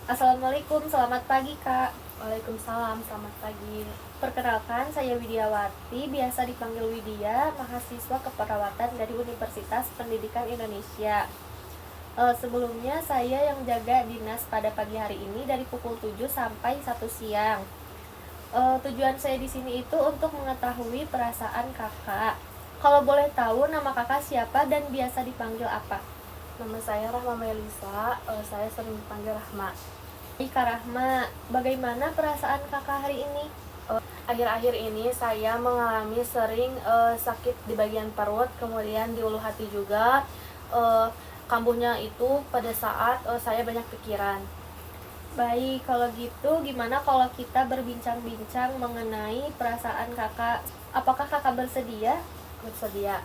Assalamualaikum, selamat pagi Kak. Waalaikumsalam, selamat pagi. Perkenalkan, saya Widiawati, biasa dipanggil Widya, mahasiswa keperawatan dari Universitas Pendidikan Indonesia. Sebelumnya saya yang jaga dinas pada pagi hari ini dari pukul 7 sampai 1 siang. Tujuan saya di sini itu untuk mengetahui perasaan Kakak. Kalau boleh tahu nama Kakak siapa dan biasa dipanggil apa? Nama saya Rahma Melisa, saya sering dipanggil Rahma. Kak Rahma, bagaimana perasaan Kakak hari ini? Akhir-akhir ini saya mengalami sering sakit di bagian perut, kemudian di ulu hati juga. Kambuhnya itu pada saat saya banyak pikiran. Baik, kalau gitu gimana kalau kita berbincang-bincang mengenai perasaan Kakak? Apakah Kakak bersedia? Bersedia.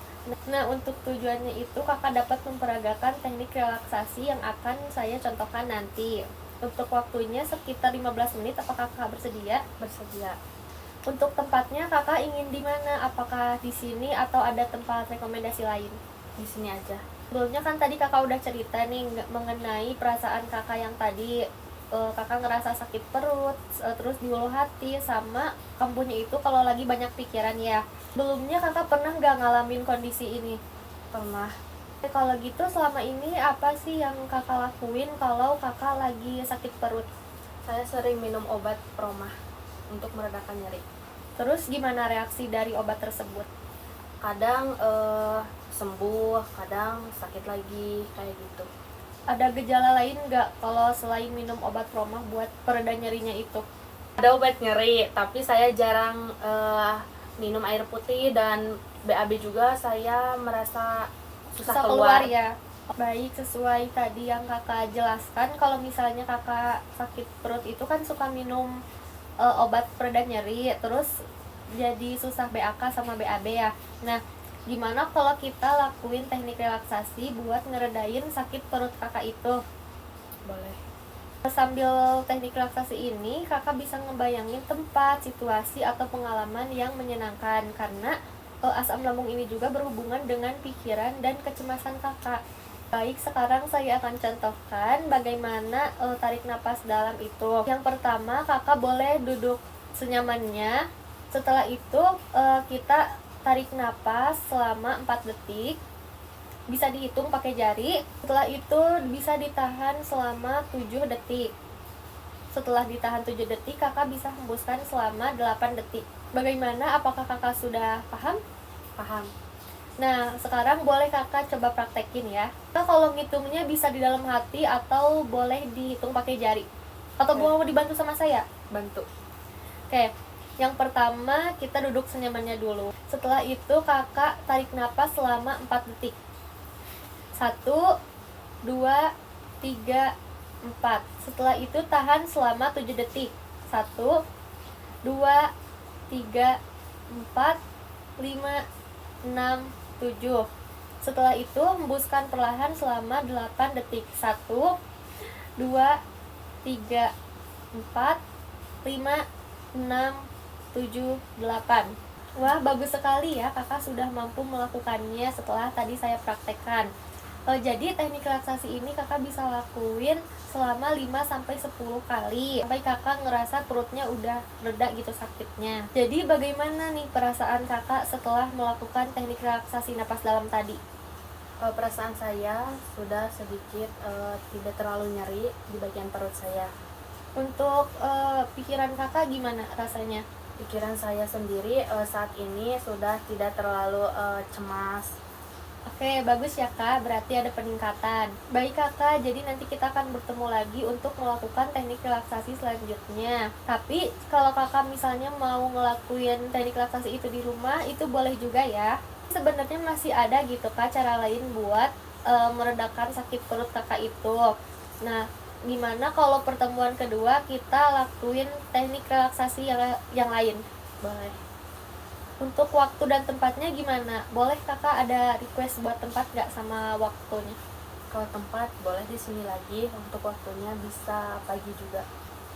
Nah, untuk tujuannya itu Kakak dapat memperagakan teknik relaksasi yang akan saya contohkan nanti. Untuk waktunya sekitar 15 menit, apakah Kakak bersedia? Bersedia. Untuk tempatnya Kakak ingin di mana? Apakah di sini atau ada tempat rekomendasi lain? Di sini aja. Sebelumnya kan tadi Kakak udah cerita nih mengenai perasaan Kakak yang tadi, Kakak ngerasa sakit perut, terus di ulu hati, sama kambuhnya itu kalau lagi banyak pikiran ya. Sebelumnya Kakak pernah nggak ngalamin kondisi ini? Pernah. Kalau gitu selama ini apa sih yang Kakak lakuin kalau Kakak lagi sakit perut? Saya sering minum obat promah untuk meredakan nyeri. Terus gimana reaksi dari obat tersebut? Kadang sembuh, kadang sakit lagi, kayak gitu. Ada gejala lain nggak kalau selain minum obat promah buat pereda nyerinya itu? Ada obat nyeri, tapi saya jarang minum air putih, dan BAB juga saya merasa susah keluar. Ya. Baik, sesuai tadi yang Kakak jelaskan, kalau misalnya Kakak sakit perut itu kan suka minum obat pereda nyeri, terus jadi susah BAK sama BAB ya. Nah, gimana kalau kita lakuin teknik relaksasi buat ngeredain sakit perut Kakak itu? Boleh. Sambil teknik relaksasi ini, Kakak bisa ngebayangin tempat, situasi, atau pengalaman yang menyenangkan, karena asam lambung ini juga berhubungan dengan pikiran dan kecemasan Kakak. Baik, sekarang saya akan contohkan bagaimana tarik napas dalam itu. Yang pertama, Kakak boleh duduk senyamannya. Setelah itu kita tarik napas selama 4 detik. Bisa dihitung pakai jari. Setelah itu bisa ditahan selama 7 detik. Setelah ditahan 7 detik, Kakak bisa hembuskan selama 8 detik. Bagaimana? Apakah Kakak sudah paham? Paham. Nah, sekarang boleh Kakak coba praktekin ya. Kakak kalau ngitungnya bisa di dalam hati atau boleh dihitung pakai jari. Atau mau dibantu sama saya? Bantu. Oke. Yang pertama, kita duduk senyamannya dulu. Setelah itu Kakak tarik napas selama 4 detik. 1, 2, 3, 4. Setelah itu tahan selama 7 detik. 1, 2, 3, 4, 5, 6, 7. Setelah itu hembuskan perlahan selama 8 detik. 1, 2, 3, 4, 5, 6, 7, 8. Wah, bagus sekali ya, Kakak sudah mampu melakukannya setelah tadi saya praktekkan. Jadi teknik relaksasi ini Kakak bisa lakuin selama 5-10 kali sampai Kakak ngerasa perutnya udah reda gitu sakitnya. Jadi bagaimana nih perasaan Kakak setelah melakukan teknik relaksasi napas dalam tadi? Perasaan saya sudah sedikit tidak terlalu nyeri di bagian perut saya. Untuk pikiran Kakak gimana rasanya? Pikiran saya sendiri saat ini sudah tidak terlalu cemas. Oke, bagus ya Kak, berarti ada peningkatan. Baik Kakak, jadi nanti kita akan bertemu lagi untuk melakukan teknik relaksasi selanjutnya. Tapi kalau Kakak misalnya mau ngelakuin teknik relaksasi itu di rumah, itu boleh juga ya. Sebenarnya masih ada gitu Kak cara lain buat meredakan sakit perut Kakak itu. Nah, gimana kalau pertemuan kedua kita lakuin teknik relaksasi yang lain? Boleh. Untuk waktu dan tempatnya gimana? Boleh Kakak ada request buat tempat nggak sama waktunya? Kalau tempat boleh di sini lagi, untuk waktunya bisa pagi juga.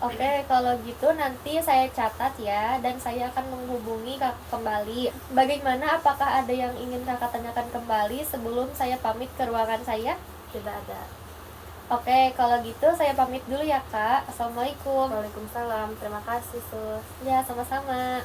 Oke, kalau gitu nanti saya catat ya, dan saya akan menghubungi Kakak kembali. Bagaimana? Apakah ada yang ingin Kakak tanyakan kembali sebelum saya pamit ke ruangan saya? Tidak ada. Oke, kalau gitu saya pamit dulu ya Kak. Assalamualaikum. Waalaikumsalam. Terima kasih, Sus. Ya, sama-sama.